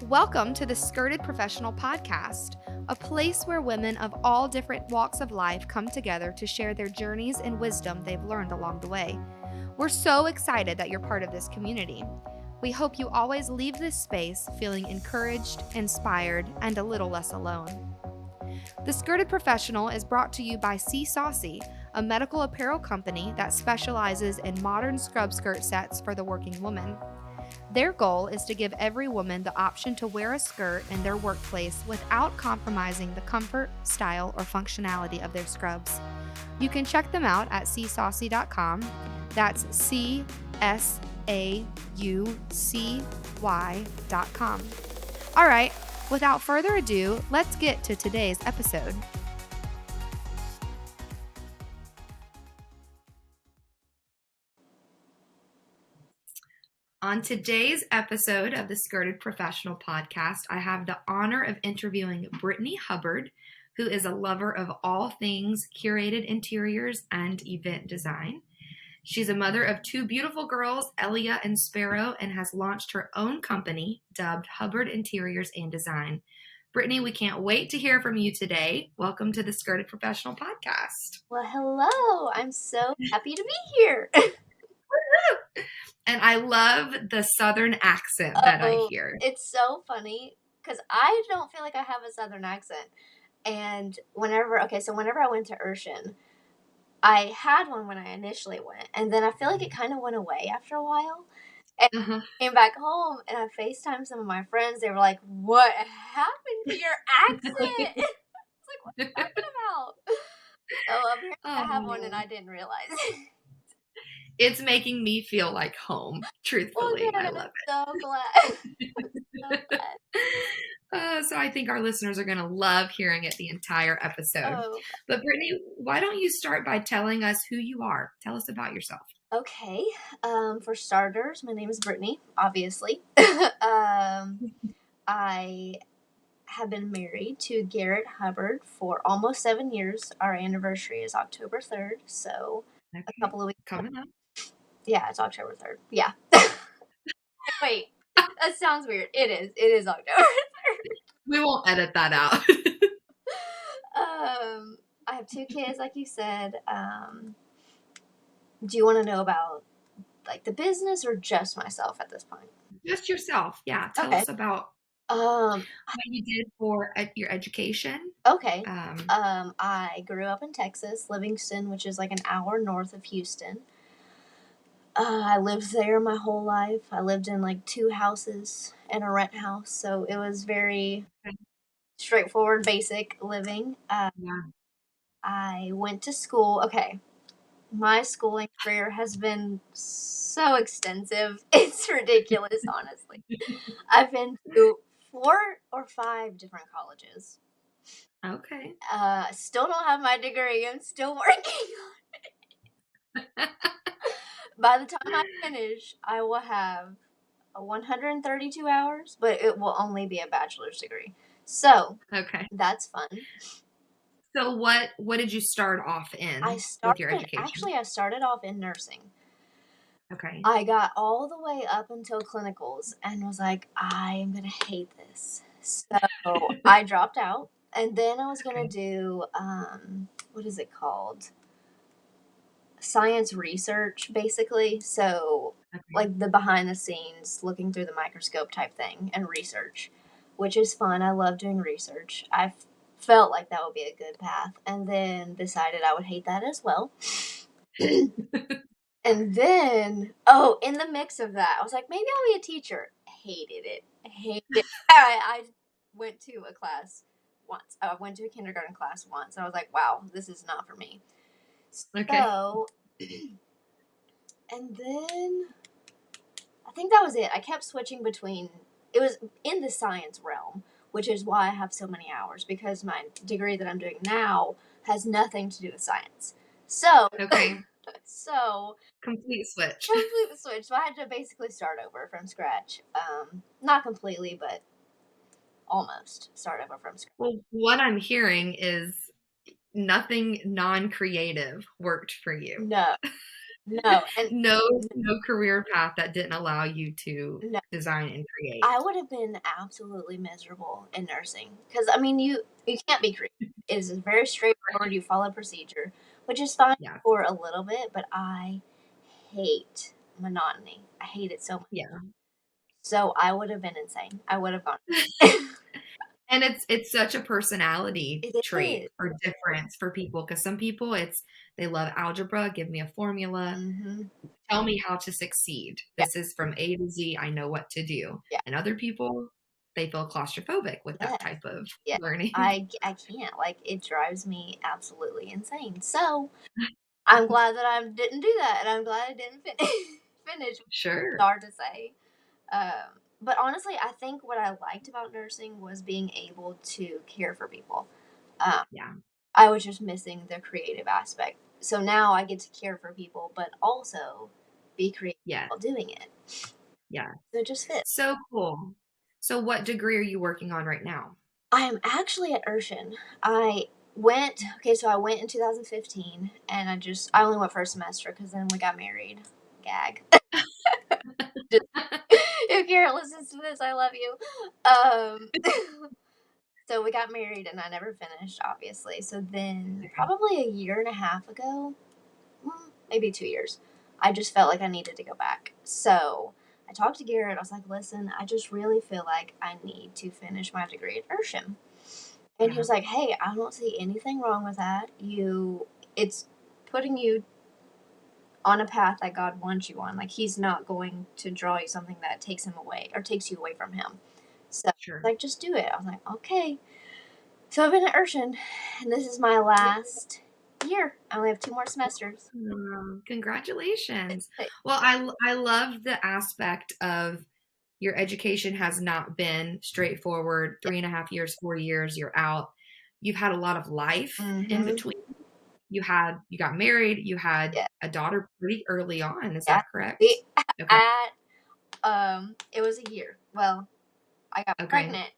Welcome to the Skirted Professional Podcast, a place where women of all different walks of life come together to share their journeys and wisdom they've learned along the way. We're so excited that you're part of this community. We hope you always leave this space feeling encouraged, inspired, and a little less alone. The Skirted Professional is brought to you by C Saucy, a medical apparel company that specializes in modern scrub skirt sets for the working woman. Their goal is to give every woman the option to wear a skirt in their workplace without compromising the comfort, style, or functionality of their scrubs. You can check them out at csaucy.com. That's CSAUCY.com. All right, without further ado, let's get to today's episode. On today's episode of the Skirted Professional Podcast, I have the honor of interviewing Britney Hubbard, who is a lover of all things curated interiors and event design. She's a mother of two beautiful girls, Ellia and Sparrow, and has launched her own company dubbed Hubbard Interiors and Design. Britney, we can't wait to hear from you today. Welcome to the Skirted Professional Podcast. Well, hello. I'm so happy to be here. And I love the Southern accent that I hear. It's so funny because I don't feel like I have a Southern accent. And whenever I went to Urshan, I had one when I initially went. And then I feel like it kind of went away after a while. And I came back home and I FaceTimed some of my friends. They were like, "What happened to your accent?" It's like, what are you talking about? So apparently I have one and I didn't realize. It's making me feel like home, truthfully. I love it. So glad. So glad. So I think our listeners are going to love hearing it the entire episode. But Britney, why don't you start by telling us who you are? Tell us about yourself. Okay. For starters, my name is Britney, obviously. I have been married to Garrett Hubbard for almost 7 years. Our anniversary is October 3rd, so a couple of weeks coming up. Yeah, it's October 3rd. Yeah. Wait, that sounds weird. It is. It is October 3rd. We won't edit that out. I have 2 kids, like you said. Do you want to know about like the business or just myself at this point? Just yourself. Yeah. Tell us about what you did for your education. Okay. I grew up in Texas, Livingston, which is like an hour north of Houston. I lived there my whole life. I lived in like 2 houses and a rent house, so it was very straightforward, basic living. I went to school. Okay, my schooling career has been so extensive. It's ridiculous, honestly. I've been to 4 or 5 different colleges. Okay. Still don't have my degree. I'm still working on it. By the time I finish, I will have 132 hours, but it will only be a bachelor's degree. So, that's fun. So what did you start off in with your education? Actually, I started off in nursing. Okay. I got all the way up until clinicals and was like, I am going to hate this. So, I dropped out. And then I was going to do, what is it called? Science research, basically. So, like the behind the scenes, looking through the microscope type thing and research, which is fun. I love doing research. I felt like that would be a good path, and then decided I would hate that as well. And then, in the mix of that, I was like, maybe I'll be a teacher. Hated it. I went to a class once. I went to a kindergarten class once, and I was like, wow, this is not for me. So, and then I think that was it. I kept switching between, it was in the science realm, which is why I have so many hours, because my degree that I'm doing now has nothing to do with science. So, complete switch. So I had to basically start over from scratch. Not completely, but almost start over from scratch. Well, what I'm hearing is nothing non-creative worked for you. No. No, and No career path that didn't allow you to no, design and create. I would have been absolutely miserable in nursing because I mean you can't be creative. It is very straightforward. You follow procedure, which is fine Yeah. for a little bit, but I hate monotony. I hate it so much. Yeah. So I would have been insane. I would have gone. And it's such a personality It trait is. or difference for people because some people they love algebra, give me a formula, Mm-hmm. tell me how to succeed. Yeah. This is from A to Z, I know what to do. Yeah. And other people, they feel claustrophobic with that Yes. type of Yeah. learning. I can't. Like it drives me absolutely insane. So I'm glad that I didn't do that, and I'm glad I didn't finish. Sure. Hard to say. But honestly, I think what I liked about nursing was being able to care for people. Um, Yeah. I was just missing the creative aspect. So now I get to care for people, but also be creative Yeah. while doing it. Yeah. So it just fits. So cool. So what degree are you working on right now? I am actually at Urshan. I went in 2015, and I only went for a semester because then we got married. Gag. Just- if Garrett listens to this, I love you. So we got married, and I never finished, obviously. So then, Okay. probably a year and a half ago, maybe 2 years, I just felt like I needed to go back. So I talked to Garrett. I was like, listen, I just really feel like I need to finish my degree at Ursham. And he Yeah. was like, hey, I don't see anything wrong with that. It's putting you on a path that God wants you on. Like, he's not going to draw you something that takes him away or takes you away from him. So, Sure. like, just do it. I was like, okay. So I've been at Urshan, and this is my last year. I only have 2 more semesters. Congratulations. But Well, I love the aspect of your education has not been straightforward. 3.5 years, 4 years, you're out. You've had a lot of life in mm-hmm. between. You got married, you had Yeah, a daughter pretty early on. Is yeah. that correct? We Okay. at it was a year. Well, I got Okay. pregnant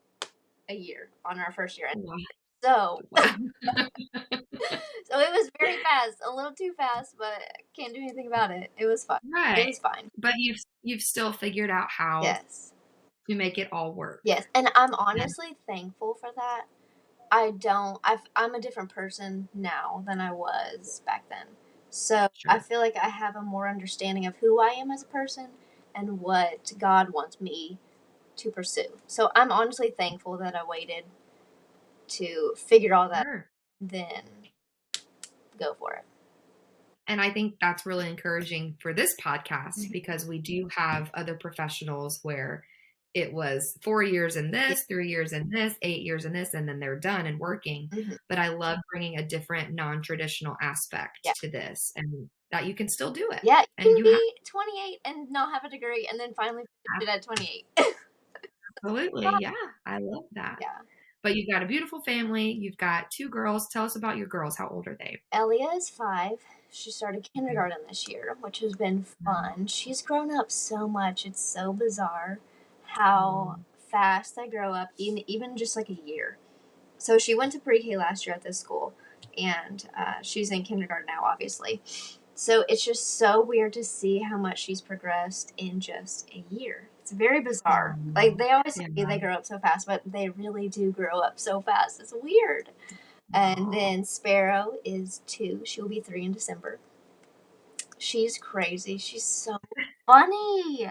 a year on our first year. Wow. So Wow. so it was very fast, a little too fast, but can't do anything about it. It was fun. It Right. was fine. But you've still figured out how Yes. to make it all work. Yes. And I'm And honestly thankful for that. I'm a different person now than I was back then. So I sure. feel like I have a more understanding of who I am as a person and what God wants me to pursue. So I'm honestly thankful that I waited to figure all that Sure. and then go for it. And I think that's really encouraging for this podcast Mhm. because we do have other professionals where it was 4 years in this, 3 years in this, 8 years in this, and then they're done and working. Mhm. But I love bringing a different non traditional aspect Yeah. to this and that you can still do it. Yeah, you And can you have be 28 and not have a degree and then finally finish it at 28. absolutely. Yeah. I love that. Yeah. But you've got a beautiful family. You've got two girls. Tell us about your girls. How old are they? Ellia is 5. She started kindergarten this year, which has been fun. She's grown up so much. It's so bizarre how fast they grow up, even just like a year. So she went to pre-K last year at this school, and she's in kindergarten now, obviously. So it's just so weird to see how much she's progressed in just a year. It's very bizarre. Like they always say Yeah. they grow up so fast, but they really do grow up so fast. It's weird. And then Sparrow is 2. She will be 3 in December. She's crazy. She's so funny.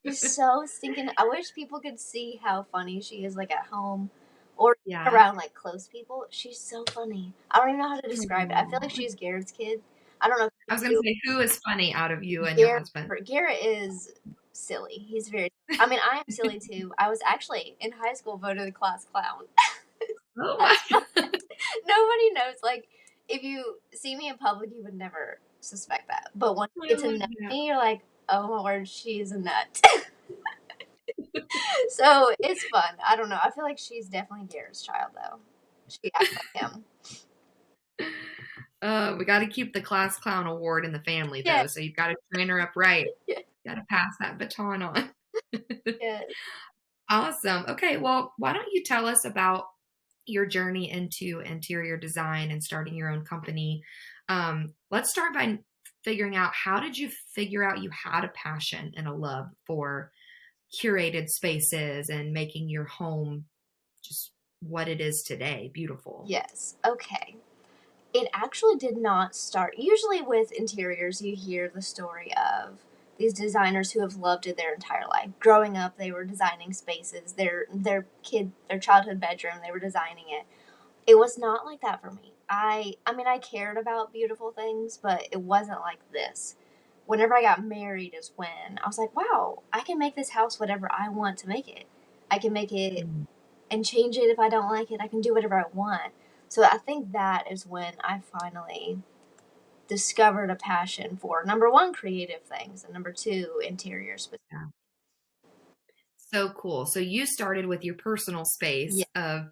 She's so stinking. I wish people could see how funny she is, like at home or Yeah. around like close people. She's so funny. I don't even know how to describe it. I feel like Aw. she's Garrett's kid. I don't know if I was going to you say, who is funny out of you and your Garrett, husband? Garrett is silly. He's very. I mean, I am silly too. I was actually in high school voted the class clown. Oh my That's fun. Nobody knows. Like, if you see me in public, you would never suspect that. But once you I get to love know that. me, you're like, oh my word, she's a nut. So it's fun. I don't know. I feel like she's definitely Garrett's child, though. She acts like him. We got to keep the class clown award in the family, Yeah. though. So you've got to train her up right. Yeah. Got to pass that baton on. Yeah. Awesome. Okay. Well, why don't you tell us about your journey into interior design and starting your own company? Let's start by figuring out, how did you figure out you had a passion and a love for curated spaces and making your home just what it is today, beautiful? Yes. Okay. It actually did not start. Usually with interiors, you hear the story of these designers who have loved it their entire life. Growing up, they were designing spaces. Their childhood bedroom, they were designing it. It was not like that for me. I mean, I cared about beautiful things, but it wasn't like this. Whenever I got married is when I was like, wow, I can make this house whatever I want to make it. I can make it Mm, and change it if I don't like it. I can do whatever I want. So I think that is when I finally discovered a passion for number one, creative things, and number two, interiors. But yeah. So cool. So you started with your personal yeah, space of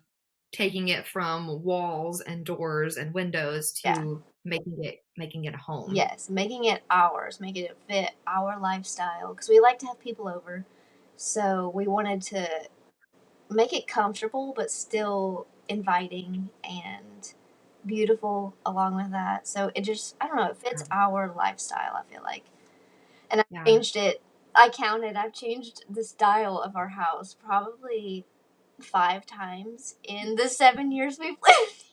taking it from walls and doors and windows yeah, to making it a home. yes, making it ours, making it fit our lifestyle because we like to have people over. So we wanted to make it comfortable, but still inviting and beautiful along with that. So it just, I don't know, it fits Yeah. our lifestyle, I feel like. And I've Yeah. changed it. I counted, I've changed the style of our house probably 5 times in the 7 years we've lived.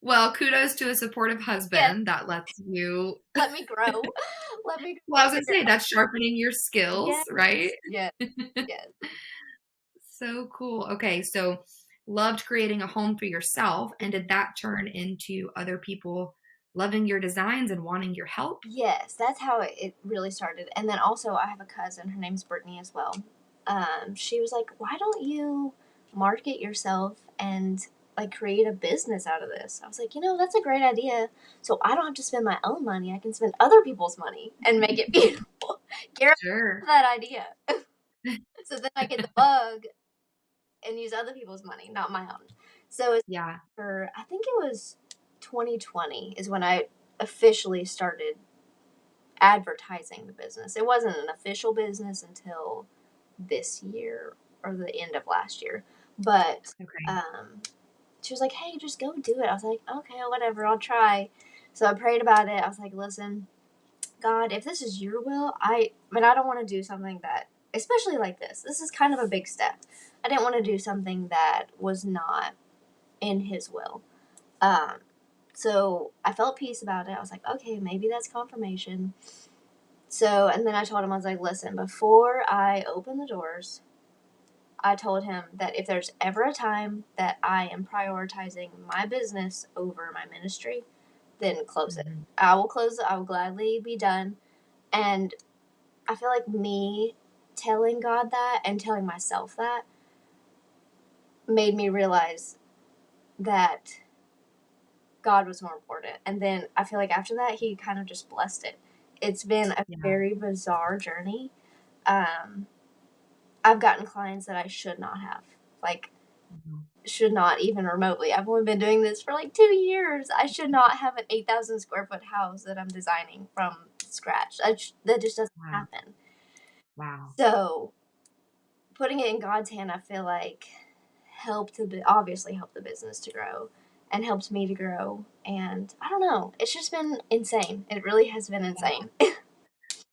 Well, kudos to a supportive Yes, husband that lets you. let me grow. Let me Well, grow I was and gonna figure say it out. that's sharpening your skills, Yes, right? yes, yes. So cool. Okay, so loved creating a home for yourself, and did that turn into other people loving your designs and wanting your help? Yes, that's how it really started. And then also, I have a cousin. Her name's Brittany as well. She was like, "Why don't you market yourself and like create a business out of this?" I was like, that's a great idea. So I don't have to spend my own money. I can spend other people's money and make it beautiful. Garrett, Sure. that idea. So then I get the bug and use other people's money, not my own. So it's Yeah. for I think it was 2020 is when I officially started advertising the business. It wasn't an official business until this year or the end of last year. But Okay. um, she was like, "Hey, just go do it." I was like, "Okay, whatever, I'll try." So I prayed about it. I was like, "Listen, God, if this is your will, I don't want to do something that, especially like this. This is kind of a big step. I didn't want to do something that was not in His will." Um, so I felt peace about it. I was like, "Okay, maybe that's confirmation." So, and then I told him, I was like, listen, before I open the doors, I told him that if there's ever a time that I am prioritizing my business over my ministry, then close it. Mhm. I will close it. I will gladly be done. And I feel like me telling God that and telling myself that made me realize that God was more important. And then I feel like after that, He kind of just blessed it. It's been a Yeah. very bizarre journey. Um, I've gotten clients that I should not have. Like, Mhm. should not even remotely. I've only been doing this for like 2 years. I should not have an 8,000 square foot house that I'm designing from scratch. That just doesn't Wow. happen. Wow. So, putting it in God's hand, I feel like obviously helped the business to grow and helped me to grow. And I don't know, it's just been insane. It really has been insane.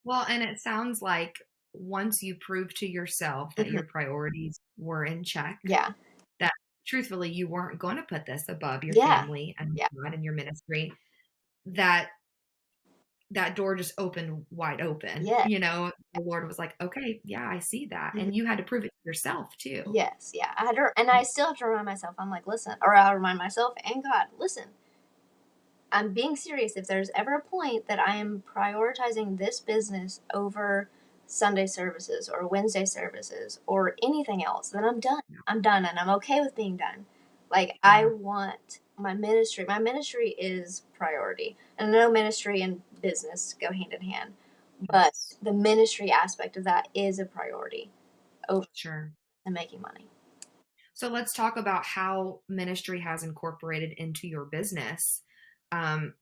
Well, and it sounds like once you prove to yourself that Mhm. your priorities were in check, Yeah. that truthfully you weren't going to put this above your Yeah. family and Yeah. God and your ministry, that that door just opened wide open. Yeah. The Lord was like, okay, yeah, I see that. Mhm. And you had to prove it to yourself too. Yes, yeah. And I still have to remind myself. I'm like, listen, or I'll remind myself and God, listen. I'm being serious. If there's ever a point that I am prioritizing this business over Sunday services or Wednesday services or anything else, then I'm done. Yeah. I'm done, and I'm okay with being done. Like I Yeah. want my ministry. My ministry is priority, and I know ministry and business go hand in hand, but Yes. the ministry aspect of that is a priority over Sure. making money. So let's talk about how ministry has incorporated into your business. Um,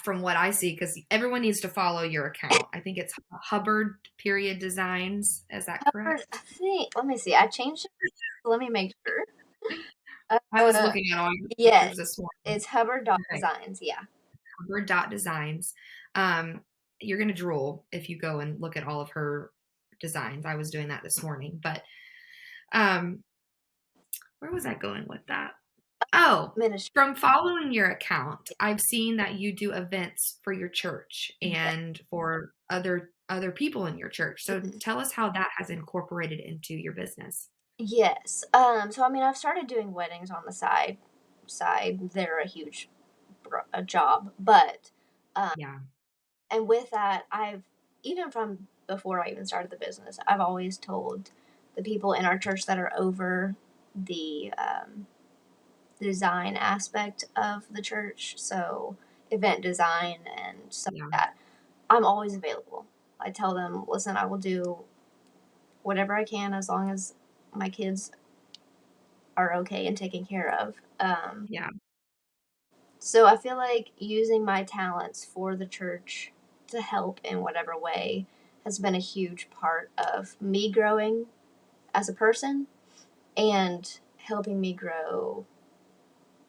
from what I see, because everyone needs to follow your account. I think it's Hubbard period designs. Is that Hubbard, I correct? think. Let me see. I changed it. Let me make sure. I was looking at all your Yes, pictures this morning. it's Hubbard Dot Okay. Designs. Yeah. Hubbard Dot Designs. Um, you're gonna drool if you go and look at all of her designs. I was doing that this morning, but um, where was I going with that? Oh, Ministry. from following your account, I've seen that you do events for your church Yeah. and for other people in your church. So Mhm. tell us how that has incorporated into your business. Yes. So I mean, I've started doing weddings on the side. They're a huge a job, but um, Yeah, and with that, I've even from before I even started the business, I've always told the people in our church that are over the design aspect of the church, so event design and stuff yeah, like that. I'm always available. I tell them, listen, I will do whatever I can as long as my kids are okay and taken care of. yeah, So I feel like using my talents for the church to help in whatever way has been a huge part of me growing as a person and helping me grow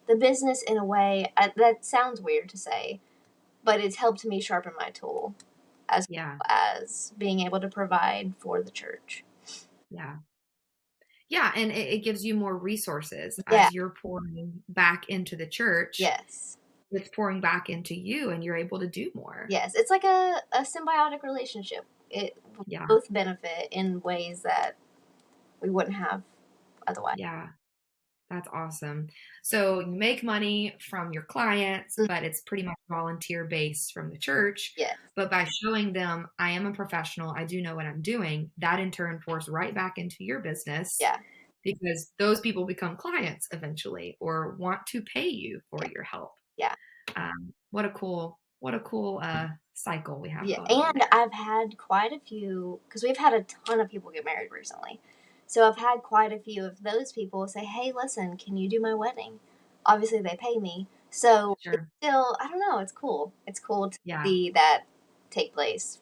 the business in a way that sounds weird to say, but it's helped me sharpen my tool as yeah, well as being able to provide for the church. yeah. Yeah, and it gives you more resources Yeah, as you're pouring back into the church. yes. It's pouring back into you, and you're able to do more. Yes, it's like a symbiotic relationship. It Yeah, both benefit in ways that we wouldn't have otherwise. yeah. That's awesome. So you make money from your clients, Mm, but it's pretty much volunteer based from the church. yes, But by showing them I am a professional, I do know what I'm doing, that in turn pours right back into your business yeah, because those people become clients eventually or want to pay you for yeah, your help. yeah, What a cool cycle we have yeah. going on And there. I've had quite a few because we've had a ton of people get married recently. So I've had quite a few of those people say, "Hey, listen, can you do my wedding?" Obviously, they pay me, so it's Sure. still I don't know. It's cool. It's cool to Yeah. see that take place.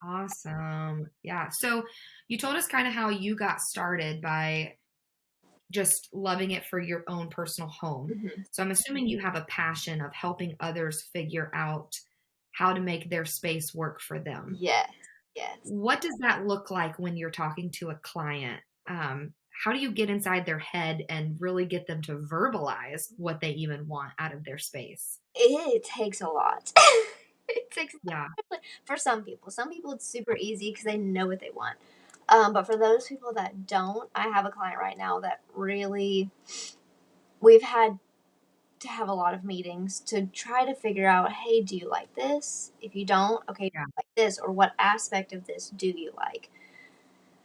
Awesome. Yeah. So you told us kind of how you got started by just loving it for your own personal home. Hmm. So I'm assuming you have a passion of helping others figure out how to make their space work for them. Yes, yes. What does that look like when you're talking to a client? How do you get inside their head and really get them to verbalize what they even want out of their space? It takes a lot. It takes a Yeah, lot for some people. Some people it's super easy because they know what they want. But for those people that don't, I have a client right now that really we've had to have a lot of meetings to try to figure out, hey, do you like this? If you don't, okay, do yeah, you like this, or what aspect of this do you like?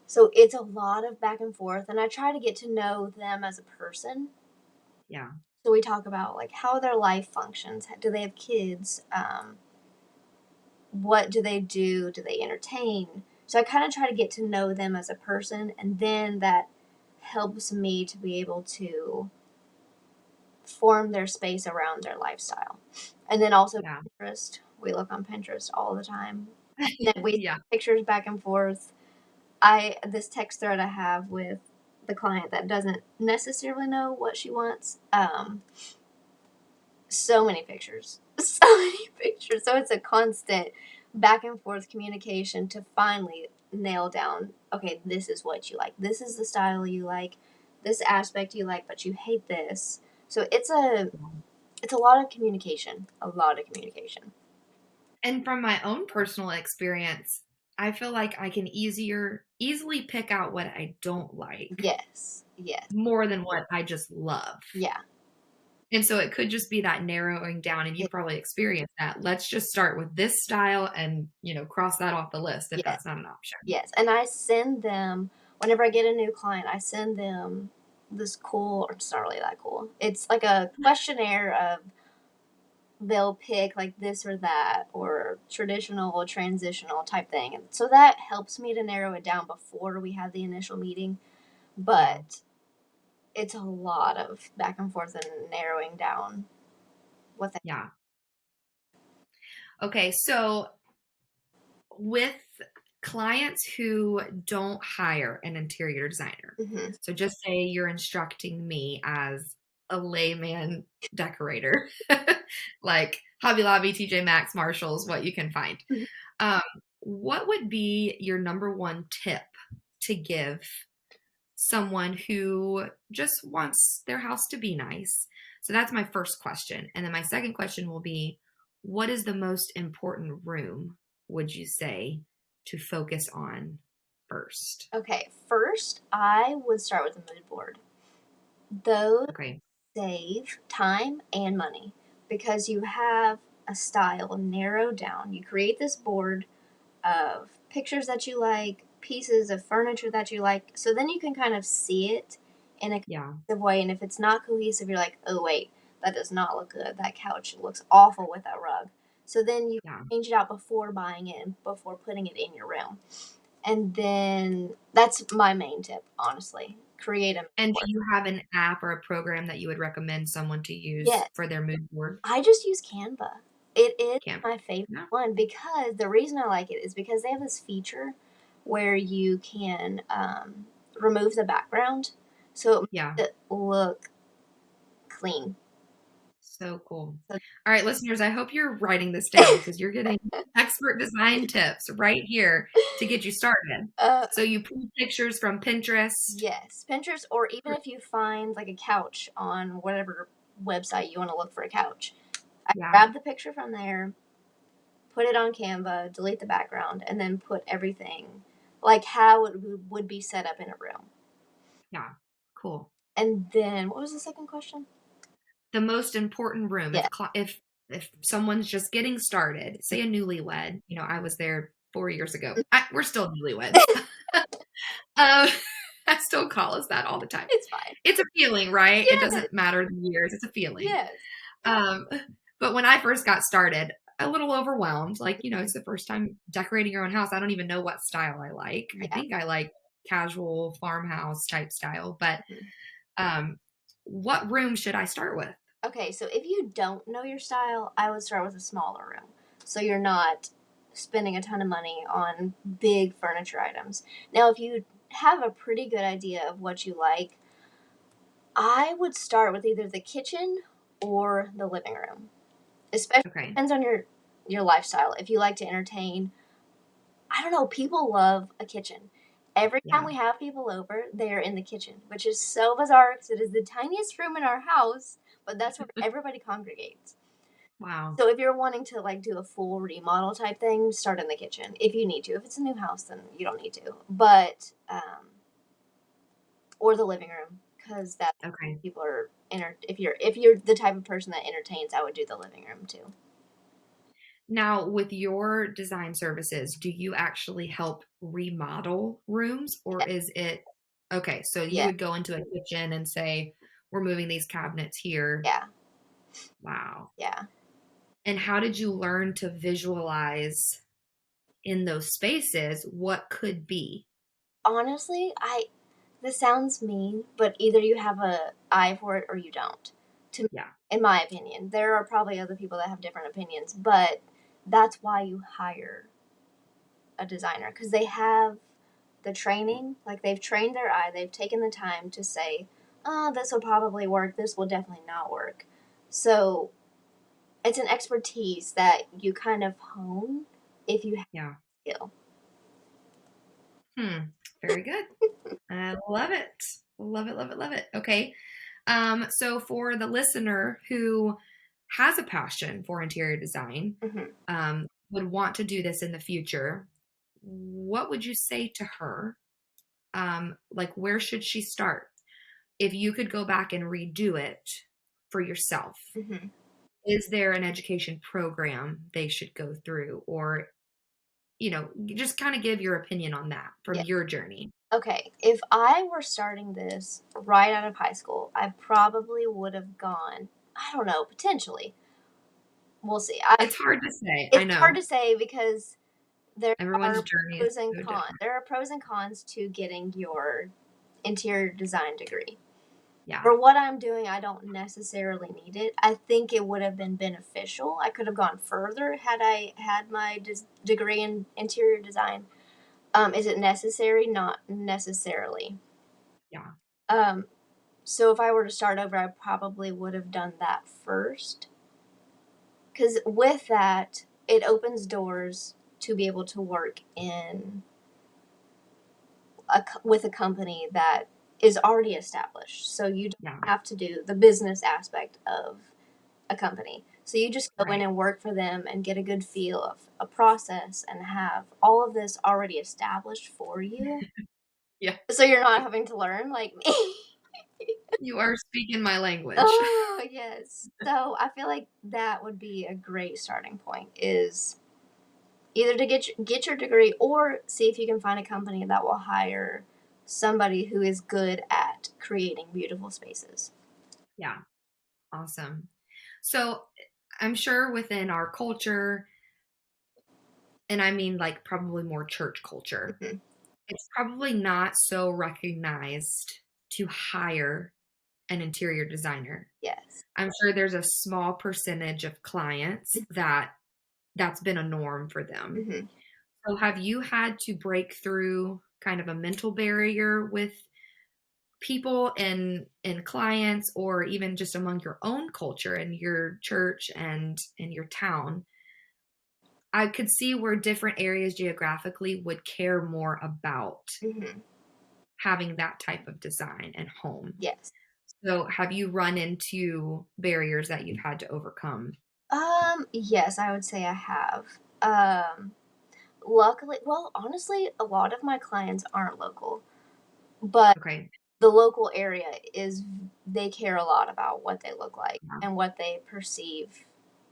So it's a lot of back and forth, and I try to get to know them as a person. yeah, So we talk about like how their life functions. Do they have kids? What do they do? Do they entertain? So I kind of try to get to know them as a person, and then that helps me to be able to form their space around their lifestyle. And then also yeah, Pinterest. We look on Pinterest all the time. Then we yeah, send pictures back and forth. I this text thread I have with the client that doesn't necessarily know what she wants. So many pictures. So many pictures. So it's a constant back and forth communication to finally nail down, okay, this is what you like. This is the style you like. This aspect you like, but you hate this. So it's a lot of communication. A lot of communication. And from my own personal experience, I feel like I can easily pick out what I don't like Yes. Yes. more than what I just love. Yeah. And so it could just be that narrowing down, and It, you've probably experienced that. Let's just start with this style and, cross that off the list if yes. that's not an option. Yes. And I send them whenever I get a new client, I send them this cool or it's not really that cool. It's like a questionnaire of they'll pick like this or that or traditional or transitional type thing. And so that helps me to narrow it down before we have the initial meeting. Yeah. But it's a lot of back and forth and narrowing down what they Yeah. Okay. So with clients who don't hire an interior designer. Hmm. So just say you're instructing me as a layman decorator, like Hobby Lobby, TJ Maxx, Marshalls, what you can find. Um, what would be your number one tip to give someone who just wants their house to be nice? So that's my first question. And then my second question will be, what is the most important room, would you say, to focus on first? Okay, first I would start with a mood board. Those Okay. save time and money because you have a style narrowed down. You create this board of pictures that you like, pieces of furniture that you like, so then you can kind of see it in a Yeah. cohesive way. And if it's not cohesive, you're like, oh, wait, that does not look good. That couch looks awful with that rug. So then you Yeah. change it out before buying it, before putting it in your room. And then that's my main tip, honestly. Create a mood And do board. you have an app or a program that you would recommend someone to use Yes, for their mood board? I just use Canva. It is Can't. my favorite Yeah. one because the reason I like it is because they have this feature where you can remove the background so it Yeah. makes it look clean. So cool. So, All right, listeners, I hope you're writing this down because you're getting expert design tips right here to get you started. uh, So you pull pictures from Pinterest. yes, Pinterest, or even if you find like a couch on whatever website you want to look for a couch, I Yeah, grab the picture from there, put it on Canva, delete the background, and then put everything like how it would be set up in a room. yeah. Cool. And then what was the second question? The most important room, Yeah. if someone's just getting started, say a newlywed, I was there 4 years ago. We're still newlyweds. Um, I still call us that all the time. It's fine. It's a feeling, right? It Yes. doesn't matter the years. It's a feeling. Yes. Um, but when I first got started, a little overwhelmed. Like, it's the first time decorating your own house. I don't even know what style I like. I Yeah. think I like casual farmhouse type style. But um, what room should I start with? Okay, so if you don't know your style, I would start with a smaller room. So you're not spending a ton of money on big furniture items. Now, if you have a pretty good idea of what you like, I would start with either the kitchen or the living room. Especially Okay. depends on your lifestyle. If you like to entertain, I don't know, people love a kitchen. Every time Yeah. we have people over, they are in the kitchen, which is so bizarre because it is the tiniest room in our house, but that's where everybody congregates. Wow. So if you're wanting to like do a full remodel type thing, start in the kitchen if you need to. If it's a new house, then you don't need to. But or the living room because that's Okay. people are if you're the type of person that entertains, I would do the living room too. Now, with your design services, do you actually help remodel rooms or Yeah. is it okay? So you Yeah. would go into a kitchen and say, we're moving these cabinets here. Yeah. Wow. Yeah. And how did you learn to visualize in those spaces what could be? Honestly, this sounds mean, but either you have a eye for it or you don't. To me, Yeah. in my opinion, there are probably other people that have different opinions, but that's why you hire a designer because they have the training. Like they've trained their eye, they've taken the time to say, "Oh, this will probably work. This will definitely not work." So it's an expertise that you kind of hone if you have Yeah. skill. Very good. I love it. Love it, love it, love it. Okay. So for the listener who has a passion for interior design, Hmm. would want to do this in the future, what would you say to her? Like, where should she start? If you could go back and redo it for yourself, Hmm. is there an education program they should go through? Or, just kind of give your opinion on that from Yeah. your journey. Okay, if I were starting this right out of high school, I probably would have gone, I don't know, potentially. We'll see. It's hard to say. I It's hard know. to say because there Everyone's are journey is pros and so cons. different. There are pros and cons to getting your interior design degree. Yeah. For what I'm doing, I don't necessarily need it. I think it would have been beneficial. I could have gone further had I had my degree in interior design. Is it necessary? Not necessarily. Yeah. Um, so if I were to start over, I probably would have done that first. Because with that, it opens doors to be able to work in with a company that is already established. So you Yeah. don't have to do the business aspect of a company. So you just go in Right. and work for them and get a good feel of a process and have all of this already established for you. Yeah. So you're not having to learn like me. You are speaking my language. Oh, yes. So I feel like that would be a great starting point is either to get your degree or see if you can find a company that will hire somebody who is good at creating beautiful spaces. Yeah. Awesome. So I'm sure within our culture, and I mean like probably more church culture, Mhm. it's probably not so recognized to hire an interior designer. Yes. I'm sure there's a small percentage of clients that that's been a norm for them. Mhm. So have you had to break through kind of a mental barrier with people and clients, or even just among your own culture and your church and in your town? I could see where different areas geographically would care more about Mhm. having that type of design and home. Yes. So have you run into barriers that you've had to overcome? Yes, I would say I have. Luckily, well, honestly, a lot of my clients aren't local, but Okay. the local area is they care a lot about what they look like Yeah. and what they perceive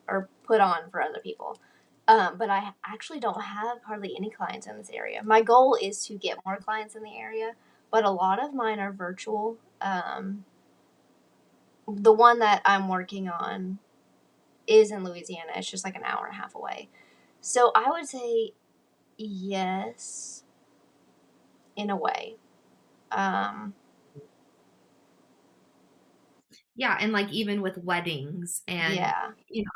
or put on for other people. But I actually don't have hardly any clients in this area. My goal is to get more clients in the area, but a lot of mine are virtual. The one that I'm working on is in Louisiana. It's just like an hour and a half away. So I would say yes, in a way. Um, Yeah, and like even with weddings and yeah,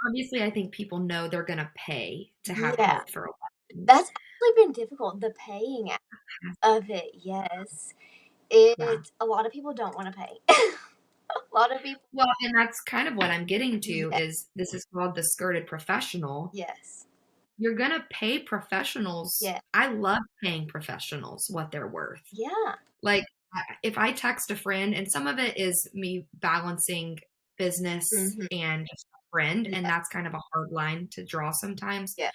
obviously I think people know they're gonna pay to have yeah. help for a wedding. That's actually been difficult. The paying of it, yes. Yeah. It a lot of people don't want to pay. A lot of people, Well, and that's kind of what I'm getting to yeah, is this is called the skirted professional. yes, You're gonna pay professionals. yeah, I love paying professionals what they're worth. yeah, Like, if I text a friend, and some of it is me balancing business mhm, and just a friend, and yeah, that's kind of a hard line to draw sometimes. yeah,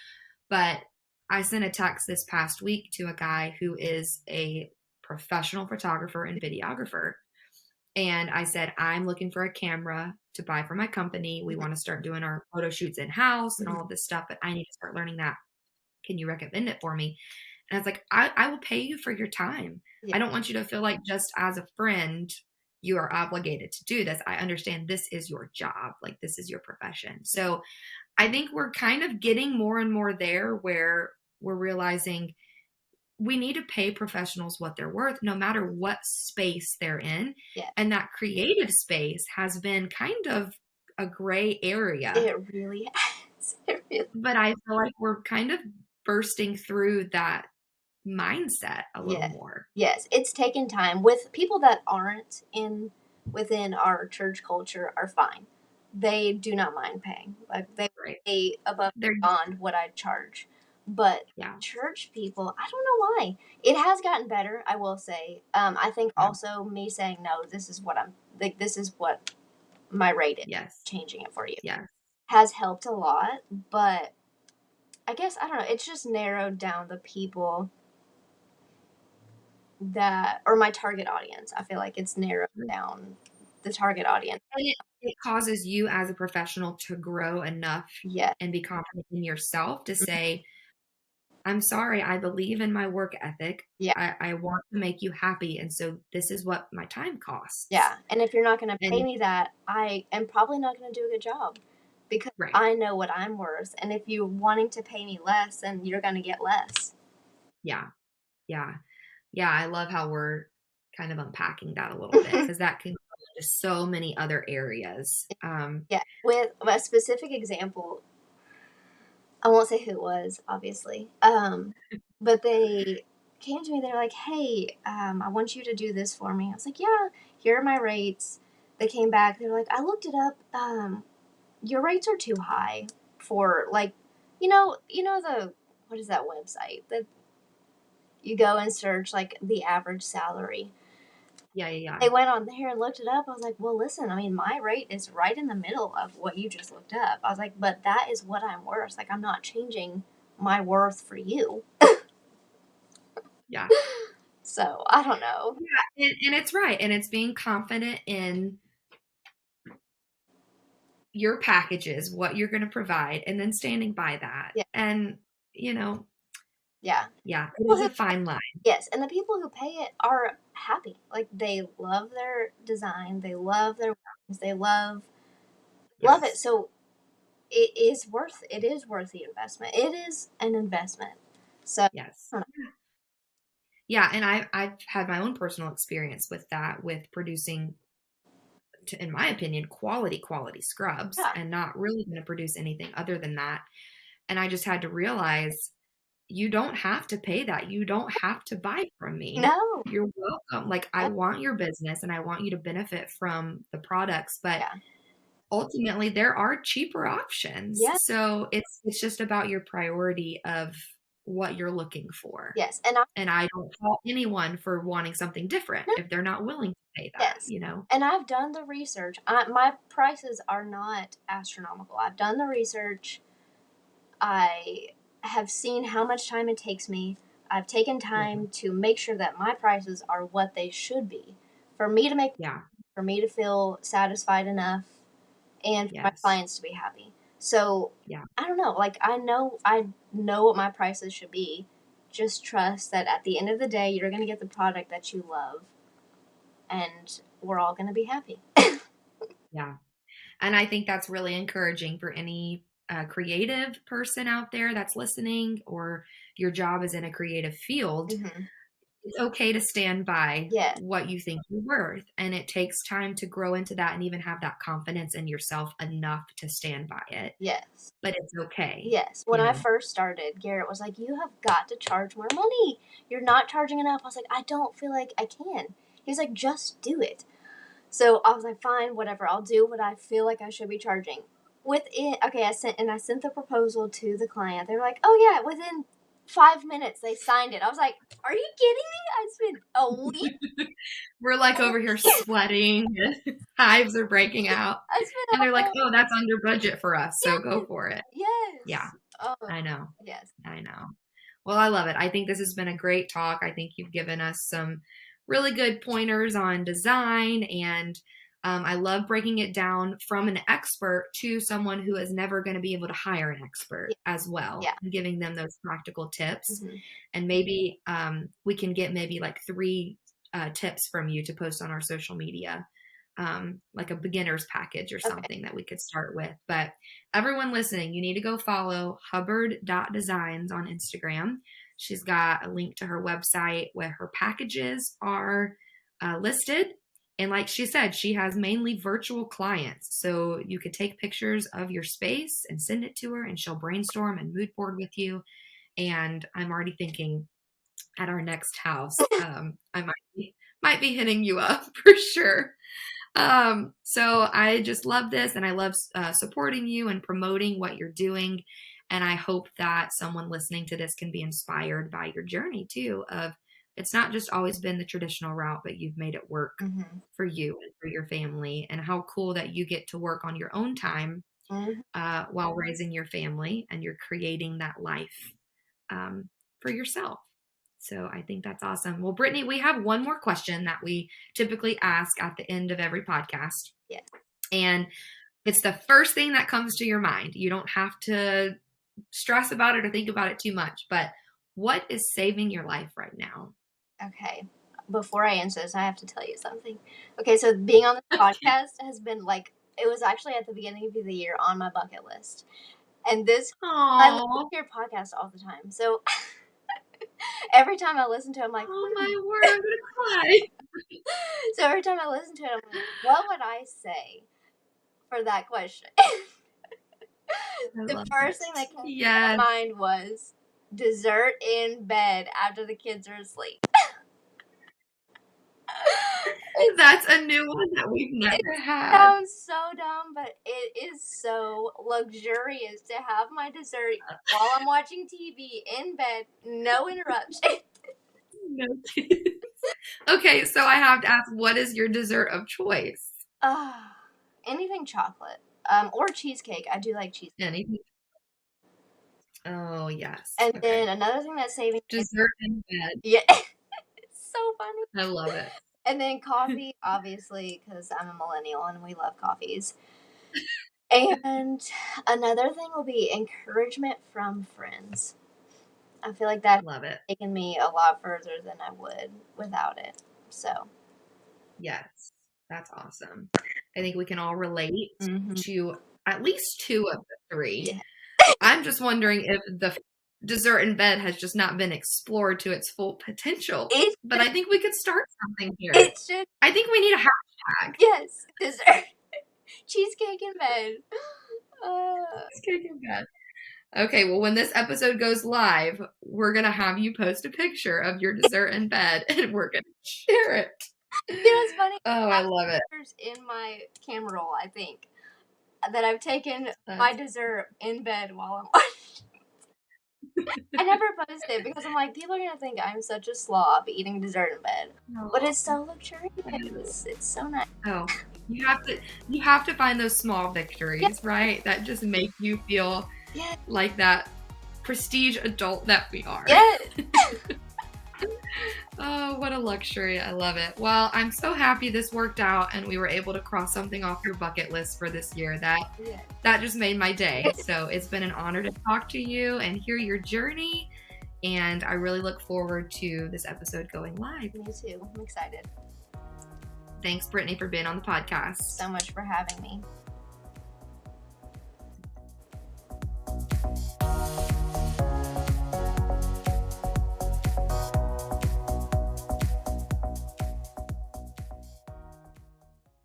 But I sent a text this past week to a guy who is a professional photographer and videographer. And I said, I'm looking for a camera to buy for my company. We mhm, want to start doing our photo shoots in house and mhm, all of this stuff, but I need to start learning that. Can you recommend it for me? And I was like, I will pay you for your time. yeah, I don't want you to feel like just as a friend, you are obligated to do this. I understand this is your job, like this is your profession. So I think we're kind of getting more and more there where we're realizing we need to pay professionals what they're worth, no matter what space they're in. yeah. And that creative space has been kind of a gray area, It really has. It really, but I feel like we're kind of bursting through that mindset a little yeah, more. yes. It's taken time. With people that aren't in within our church culture are fine. They do not mind paying. Like they Right. pay above They're, and beyond what I charge. But yeah, church people, I don't know why. It has gotten better, I will say. I think yeah, also me saying no, this is what I'm like. This is what my rate is. yes, Changing it for you yes. has helped a lot. But I guess I don't know. It's just narrowed down the people that or my target audience. I feel like it's narrowed down the target audience. And it causes you as a professional to grow enough Yeah. and be confident in yourself to say, I'm sorry, I believe in my work ethic. Yeah. I want to make you happy. And so this is what my time costs. Yeah. And if you're not going to pay And me that, I am probably not going to do a good job because right. I know what I'm worth. And if you're wanting to pay me less, then you're going to get less. Yeah. Yeah. Yeah. I love how we're kind of unpacking that a little bit because that can go into so many other areas. Yeah. With a specific example, I won't say who it was, obviously. But they came to me. They were like, hey, I want you to do this for me. I was like, yeah, here are my rates. They came back. They were like, I looked it up. Your rates are too high for like, what is that website that you go and search like the average salary? Yeah. They went on there and looked it up. I was like, well, listen, I mean, my rate is right in the middle of what you just looked up. I was like, but that is what I'm worth. Like, I'm not changing my worth for you. Yeah. So I don't know. Yeah, and it's right. And it's being confident in your packages, what you're going to provide, and then standing by that. Yeah. And, Yeah. yeah, it is a fine line. Yes, and the people who pay it are happy. Like, they love their design, they love their weddings, they love it. So it is worth the investment. It is an investment. So yes. Yeah, and I've had my own personal experience with that, with producing, in my opinion, quality scrubs, and not really going to produce anything other than that. And I just had to realize, you don't have to pay that. You don't have to buy from me. No. You're welcome. Like, I want your business and I want you to benefit from the products, but ultimately there are cheaper options. Yeah. So it's just about your priority of what you're looking for. Yes. And I don't fault anyone for wanting something different if they're not willing to pay that, And I've done the research. My prices are not astronomical. I've done the research. I have seen how much time it takes me. I've taken time to make sure that my prices are what they should be for me to make, for me to feel satisfied enough, and for my clients to be happy. So I don't know. Like, I know what my prices should be. Just trust that at the end of the day, you're going to get the product that you love, and we're all going to be happy. Yeah. And I think that's really encouraging for any creative person out there that's listening, or your job is in a creative field. It's okay to stand by what you think you're worth. And it takes time to grow into that and even have that confidence in yourself enough to stand by it. Yes. But it's okay. Yes. When I first started, Garrett was like, you have got to charge more money. You're not charging enough. I was like, I don't feel like I can. He's like, just do it. So I was like, fine, whatever. I'll do what I feel like I should be charging. I sent the proposal to the client. They were like, oh yeah, within 5 minutes they signed it. I was like, are you kidding me? I spent a week. We're like over here sweating. Hives are breaking out. And they're like, oh, that's under budget for us. So go for it. Yes. Yeah. Oh, I know. Yes. I know. Well, I love it. I think this has been a great talk. I think you've given us some really good pointers on design, and I love breaking it down from an expert to someone who is never going to be able to hire an expert as well, and giving them those practical tips. And maybe we can get maybe like 3 tips from you to post on our social media, like a beginner's package or something that we could start with. But everyone listening, you need to go follow Hubbard.designs on Instagram. She's got a link to her website where her packages are listed. And like she said, she has mainly virtual clients. So you could take pictures of your space and send it to her, and she'll brainstorm and mood board with you. And I'm already thinking, at our next house, I might be hitting you up for sure. So I just love this, and I love supporting you and promoting what you're doing. And I hope that someone listening to this can be inspired by your journey too, of it's not just always been the traditional route, but you've made it work for you and for your family. And how cool that you get to work on your own time while raising your family, and you're creating that life for yourself. So I think that's awesome. Well, Britney, we have one more question that we typically ask at the end of every podcast. Yes. And it's the first thing that comes to your mind. You don't have to stress about it or think about it too much, but what is saving your life right now? Okay. Before I answer this, I have to tell you something. Okay, so being on this podcast has been like, it was actually at the beginning of the year on my bucket list. And I listen to your podcast all the time. So every time I listen to it, I'm like, oh my word, I'm gonna cry. So every time I listen to it, I'm like, what would I say for that question? The first thing that came to my mind was, dessert in bed after the kids are asleep. That's a new one that we've never had. Sounds so dumb, but it is so luxurious to have my dessert while I'm watching TV in bed, no interruption. No kidding. Okay, so I have to ask, what is your dessert of choice? Anything chocolate. Or cheesecake. I do like cheesecake. Anything. Oh, yes. And Okay. then another thing that's saving Dessert in bed. Yeah. It's so funny. I love it. And then coffee, obviously, because I'm a millennial and we love coffees. And another thing will be encouragement from friends. I feel like that Love it. has taken me a lot further than I would without it. So, Yes, that's awesome. I think we can all relate Mhm. to at least two of the three. Yeah. I'm just wondering if the dessert in bed has just not been explored to its full potential. But I think we could start something here. It should. I think we need a hashtag. Yes, dessert. Cheesecake in bed. Cheesecake in bed. Okay, well, when this episode goes live, we're going to have you post a picture of your dessert in bed, and we're going to share it. You know what's funny? Oh, I love it. There's in my camera roll, I think, that I've taken my dessert in bed while I'm watching. I never post it because I'm like, people are gonna think I'm such a slob eating dessert in bed. Oh. But it's so luxurious. It's so nice. Oh, you have to find those small victories, right? That just make you feel like that prestige adult that we are. Yes. Oh, what a luxury. I love it. Well, I'm so happy this worked out and we were able to cross something off your bucket list for this year. That just made my day. So it's been an honor to talk to you and hear your journey. And I really look forward to this episode going live. Me too. I'm excited. Thanks, Britney, for being on the podcast. So much for having me.